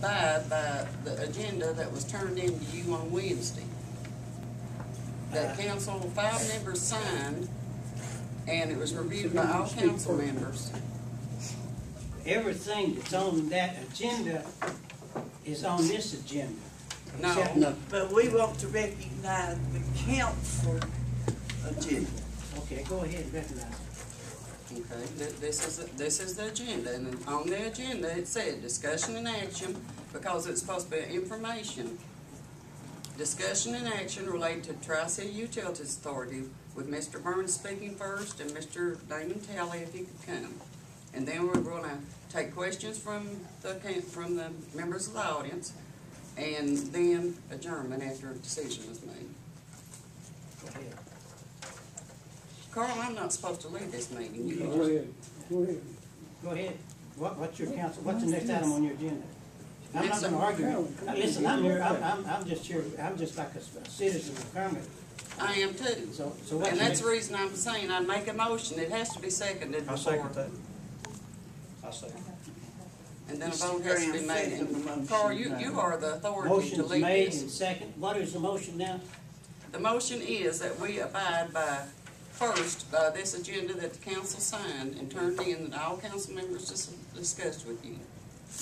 abide by the agenda that was turned in to you on Wednesday. That council, 5 members signed, and it was reviewed by all council members. Everything that's on that agenda is on this agenda. No. But we want to recognize the council agenda. Okay, go ahead and recognize it. Okay, this is the agenda, and on the agenda it said discussion and action, because it's supposed to be information. Discussion and action related to Tri-City Utilities Authority, with Mr. Burns speaking first and Mr. Damon Talley if he could come. And then we're going to take questions from the members of the audience, and then adjournment after a decision is made. Go ahead. Carl, I'm not supposed to lead this meeting. You Go ahead. Go ahead. Go ahead. What's your council? What's the next item on your agenda? I'm not going to argue. Listen, I'm here. I'm just here. I'm just like a citizen of Cumberland. I am too. So and that's the reason I'm saying I make a motion. It has to be seconded before. I'll second that. I'll second. And then a vote has to be made. And Carl, you are the authority to Motion's lead made this. and second. What is the motion now? The motion is that we abide by, first, by this agenda that the council signed and turned in that all council members discussed with you.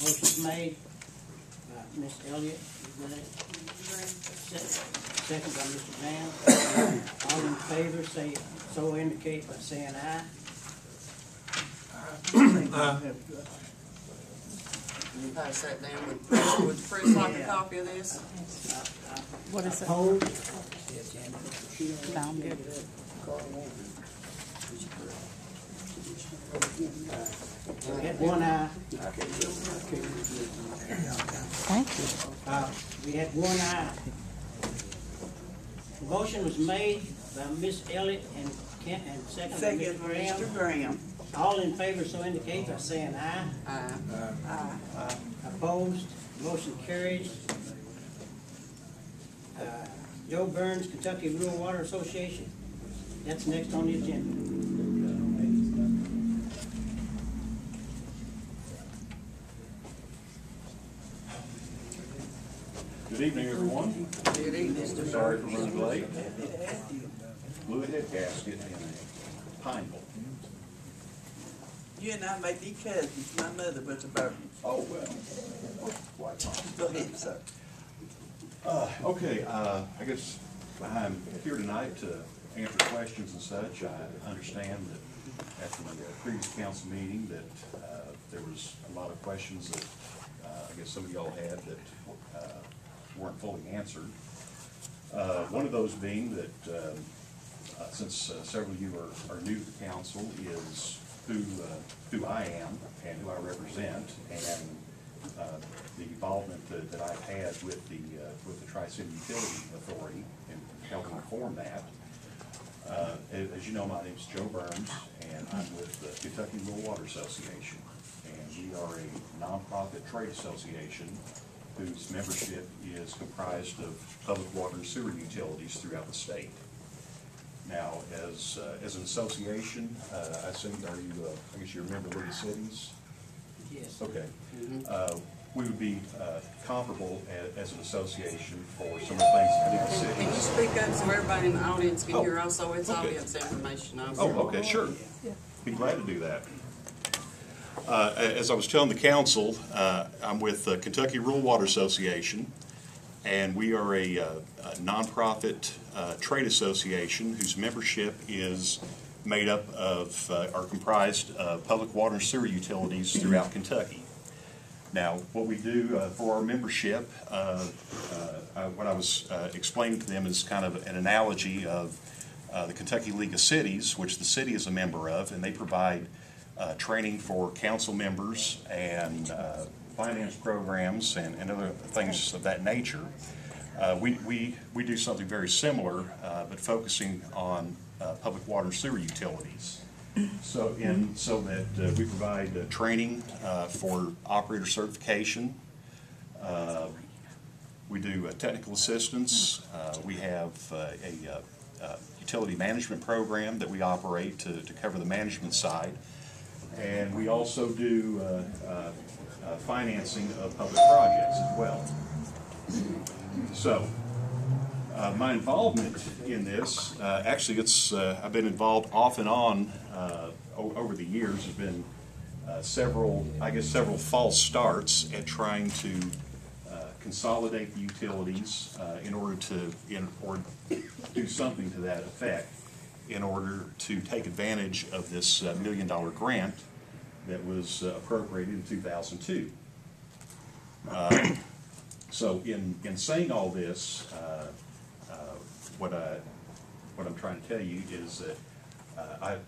Motion's made by Ms. Elliott. Second by Mr. Graham. All in favor, say so indicate by saying aye. Can you pass that down? Would Fred like a copy of this? What is it? Opposed? No, I'm good. We had one aye. Thank you. We had one aye. The motion was made by Ms. Elliott and second by Mr. Graham. Mr. Graham. All in favor so indicate by saying aye. Aye. Opposed? Motion carries. Joe Burns, Kentucky Rural Water Association. That's next on the agenda. Good evening, everyone. Good evening, Mr. Sorry for running late. Fluid head gasket in a pine bowl. You and I may be cousins. My mother was a Burns. Oh, well. Quite possible. Go ahead, sir. Okay, I guess I'm here tonight to answer questions and such. I understand that after the previous council meeting that there was a lot of questions that I guess some of y'all had that weren't fully answered. One of those being that since several of you are new to the council is who I am and who I represent, and the involvement that I've had with the Tri-City Utility Authority in helping form that. As you know, my name is Joe Burns, and I'm with the Kentucky Rural Water Association, and we are a nonprofit trade association whose membership is comprised of public water and sewer utilities throughout the state. Now, as an association, I assume, I guess you're a member of League of Cities? Yes. Okay. We would be comparable as an association for some of the things in League of Cities. Can you speak up so everybody in the audience can hear also? It's okay. audience information also. Oh, okay, sure. Be glad to do that. As I was telling the council, I'm with the Kentucky Rural Water Association, and we are a nonprofit trade association whose membership is made up of, are comprised of public water and sewer utilities throughout Kentucky. Now, what we do for our membership, what I was explaining to them is kind of an analogy of the Kentucky League of Cities, which the city is a member of, and they provide training for council members and finance programs and other things of that nature. We do something very similar, but focusing on public water and sewer utilities. So that we provide training for operator certification. We do technical assistance. We have a utility management program that we operate to cover the management side. And we also do financing of public projects as well. So, my involvement in this, actually I've been involved off and on over the years. There's been several false starts at trying to consolidate the utilities in order to do something to that effect in order to take advantage of this $1 million grant that was appropriated in 2002. So in saying all this, what I'm trying to tell you is that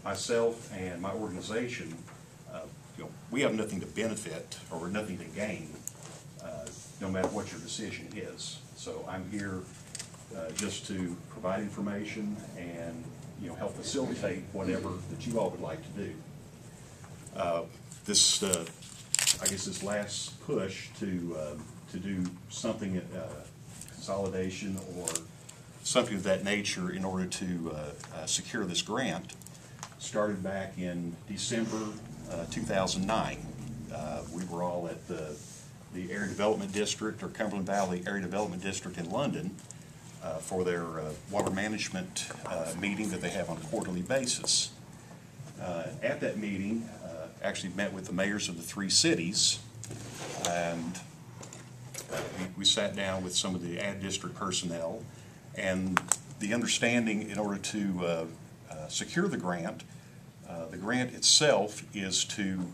myself and my organization, we have nothing to benefit or nothing to gain, no matter what your decision is. So I'm here just to provide information and help facilitate whatever that you all would like to do. This last push to do something, consolidation or something of that nature in order to secure this grant started back in December 2009. We were all at the Area Development District, or Cumberland Valley Area Development District in London for their water management meeting that they have on a quarterly basis. At that meeting, actually met with the mayors of the 3 cities, and we sat down with some of the ad district personnel, and the understanding in order to secure the grant itself is to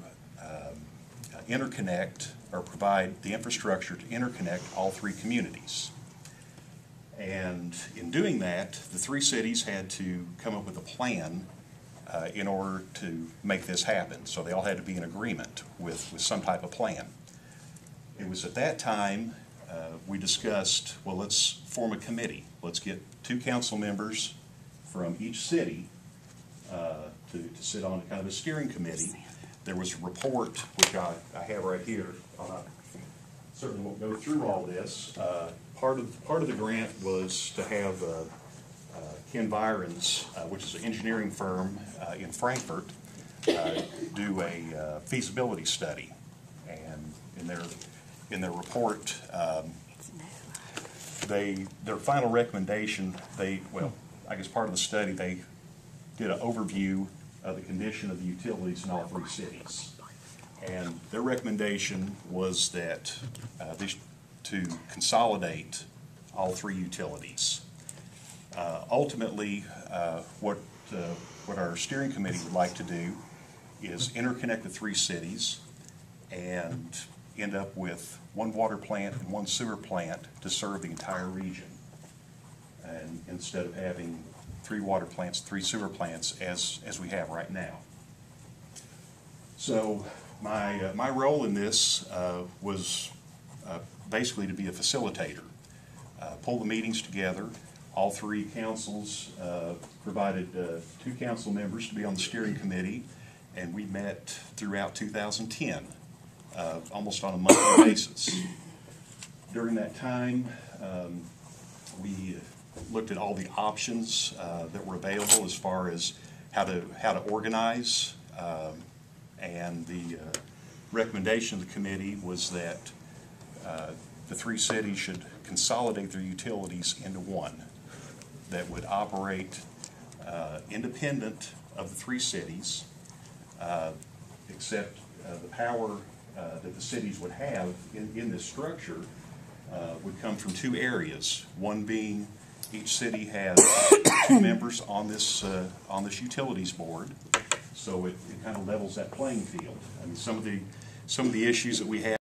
interconnect or provide the infrastructure to interconnect all 3 communities. And in doing that, the 3 cities had to come up with a plan in order to make this happen. So they all had to be in agreement with some type of plan. It was at that time we discussed, well, let's form a committee. Let's get 2 council members from each city to sit on kind of a steering committee. There was a report, which I have right here. I certainly won't go through all this. Part of the grant was to have Ken Byron's, which is an engineering firm in Frankfurt, do a feasibility study. And in their report, their final recommendation, I guess part of the study, they did an overview of the condition of the utilities in all 3 cities. And their recommendation was that to consolidate all 3 utilities. Ultimately, what our steering committee would like to do is interconnect the 3 cities and end up with 1 water plant and 1 sewer plant to serve the entire region. And instead of having 3 water plants, 3 sewer plants as we have right now. So my role in this was basically to be a facilitator, pull the meetings together. All 3 councils provided 2 council members to be on the steering committee, and we met throughout 2010, almost on a monthly basis. During that time, we looked at all the options that were available as far as how to organize, and the recommendation of the committee was that the 3 cities should consolidate their utilities into 1 that would operate independent of the 3 cities, except the power that the cities would have in this structure would come from 2 areas. One being each city has 2 members on this utilities board, so it kind of levels that playing field. I mean, some of the issues that we have